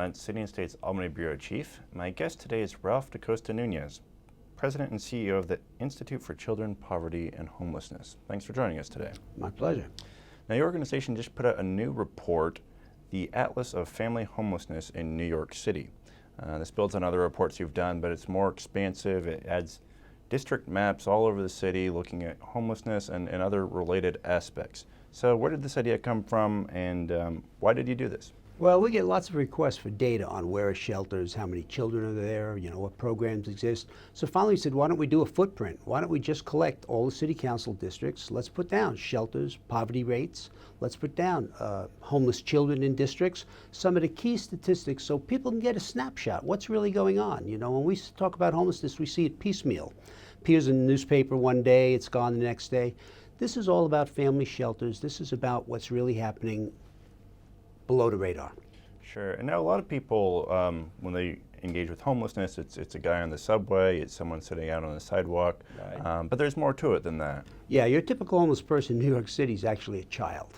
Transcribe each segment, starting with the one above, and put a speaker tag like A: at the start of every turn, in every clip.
A: Lentz, City and State's Albany Bureau Chief. My guest today is Ralph Costa Nunez, President and CEO of the Institute for Children, Poverty, and Homelessness. Thanks for joining us today.
B: My pleasure.
A: Now, your organization just put out a new report, the Atlas of Family Homelessness in New York City. This builds on other reports you've done, but it's more expansive. It adds district maps all over the city looking at homelessness and other related aspects. So where did this idea come from, and why did you do this?
B: Well, we get lots of requests for data on where are shelters, how many children are there, what programs exist. So finally we said, why don't we do a footprint? Why don't we just collect all the city council districts? Let's put down shelters, poverty rates. Let's put down homeless children in districts, some of the key statistics so people can get a snapshot. What's really going on? When we talk about homelessness, we see it piecemeal. Appears in the newspaper one day, it's gone the next day. This is all about family shelters. This is about what's really happening below the radar.
A: Sure. And now a lot of people, when they engage with homelessness, it's a guy on the subway, it's someone sitting out on the sidewalk, right. But there's more to it than that.
B: Yeah, your typical homeless person in New York City is actually a child,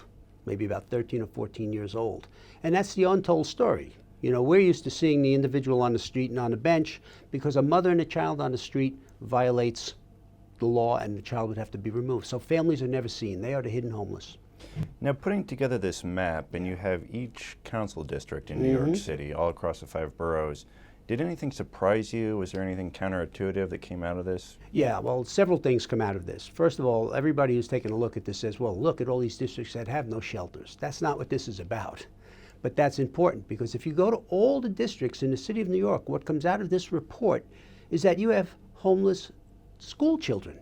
B: maybe about 13 or 14 years old. And that's the untold story. We're used to seeing the individual on the street and on the bench because a mother and a child on the street violates the law and the child would have to be removed. So families are never seen. They are the hidden homeless.
A: Now, putting together this map, and you have each council district in New York City, all across the 5 boroughs, did anything surprise you? Was there anything counterintuitive that came out of this?
B: Yeah, well, several things come out of this. First of all, everybody who's taken a look at this says, well, look at all these districts that have no shelters. That's not what this is about. But that's important because if you go to all the districts in the city of New York, what comes out of this report is that you have homeless school children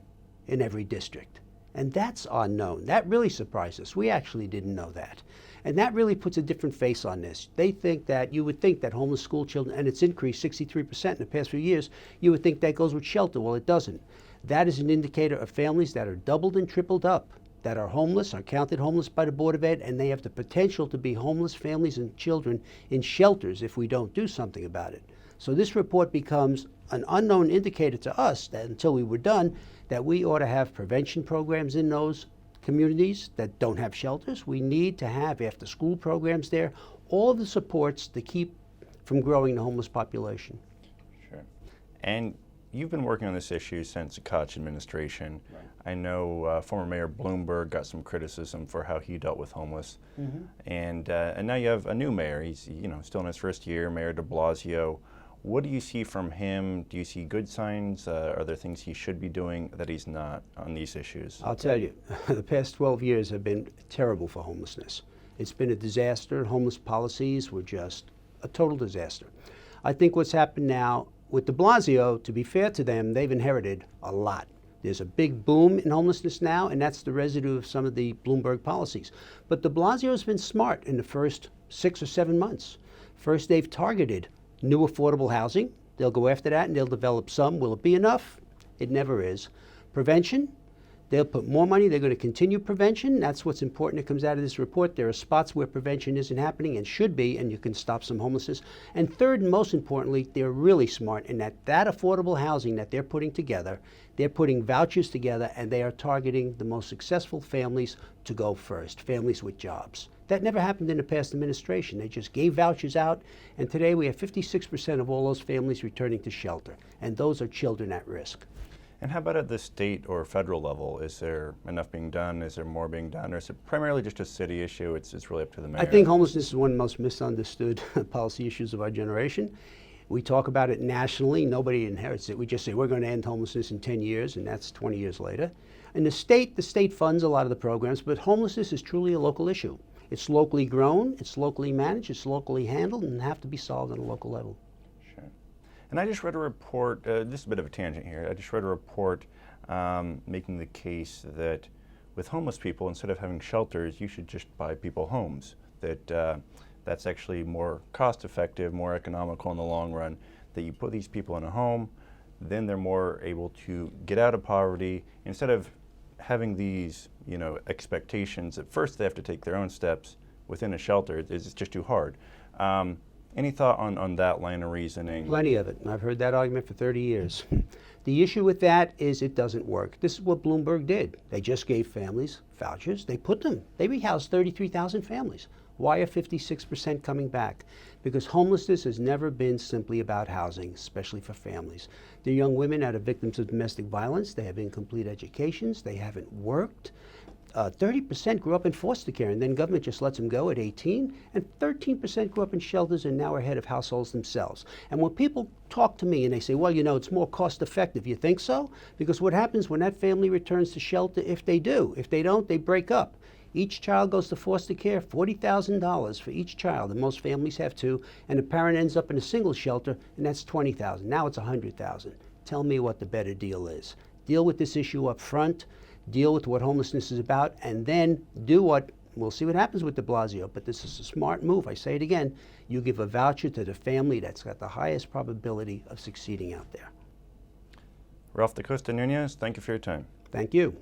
B: in every district. And that's unknown. That really surprised us. We actually didn't know that. And that really puts a different face on this. You would think that homeless school children, and it's increased 63% in the past few years, you would think that goes with shelter. Well, it doesn't. That is an indicator of families that are doubled and tripled up, that are homeless, are counted homeless by the Board of Ed, and they have the potential to be homeless families and children in shelters if we don't do something about it. So this report becomes an unknown indicator to us that until we were done, that we ought to have prevention programs in those communities that don't have shelters. We need to have after-school programs there, all the supports to keep from growing the homeless population.
A: Sure. And you've been working on this issue since the Koch administration. Right. I know former Mayor Bloomberg got some criticism for how he dealt with homeless. And now you have a new mayor. He's still in his first year, Mayor de Blasio. What do you see from him? Do you see good signs? Are there things he should be doing that he's not on these issues?
B: I'll tell you, the past 12 years have been terrible for homelessness. It's been a disaster. Homeless policies were just a total disaster. I think what's happened now with de Blasio, to be fair to them, they've inherited a lot. There's a big boom in homelessness now, and that's the residue of some of the Bloomberg policies. But de Blasio has been smart in the first 6 or 7 months. First, they've targeted new affordable housing. They'll go after that and they'll develop some. Will it be enough? It never is. Prevention, they'll put more money. They're going to continue prevention. That's what's important that comes out of this report. There are spots where prevention isn't happening and should be, and you can stop some homelessness. And third, and most importantly, they're really smart in that affordable housing that they're putting together, they're putting vouchers together, and they are targeting the most successful families to go first, families with jobs. That never happened in the past administration. They just gave vouchers out, and today we have 56% of all those families returning to shelter, and those are children at risk.
A: And how about at the state or federal level? Is there enough being done? Is there more being done? Or is it primarily just a city issue? It's really up to the mayor?
B: I think homelessness is one of the most misunderstood policy issues of our generation. We talk about it nationally. Nobody inherits it. We just say we're going to end homelessness in 10 years, and that's 20 years later. In the state funds a lot of the programs, but homelessness is truly a local issue. It's locally grown, it's locally managed, it's locally handled, and have to be solved on a local level.
A: Sure. And I just read a report, just a bit of a tangent here, I just read a report making the case that with homeless people, instead of having shelters, you should just buy people homes. That's actually more cost effective, more economical in the long run, that you put these people in a home, then they're more able to get out of poverty. Instead of having these expectations, at first they have to take their own steps within a shelter. It's just too hard. Any thought on that line of reasoning?
B: Plenty of it. I've heard that argument for 30 years. The issue with that is it doesn't work. This is what Bloomberg did. They just gave families vouchers. They rehoused 33,000 families. Why are 56% coming back? Because homelessness has never been simply about housing, especially for families. They're young women that are victims of domestic violence. They have incomplete educations. They haven't worked. 30% grew up in foster care, and then government just lets them go at 18, and 13% grew up in shelters and now are head of households themselves. And when people talk to me and they say, well, you know, it's more cost effective, you think so? Because what happens when that family returns to shelter, if they do, if they don't, they break up. Each child goes to foster care, $40,000 for each child, and most families have two, and the parent ends up in a single shelter, and that's $20,000. Now it's $100,000. Tell me what the better deal is. Deal with this issue up front. Deal with what homelessness is about, and then do what, we'll see what happens with de Blasio, but this is a smart move. I say it again, you give a voucher to the family that's got the highest probability of succeeding out there.
A: Ralph de Costa Nunez, thank you for your time.
B: Thank you.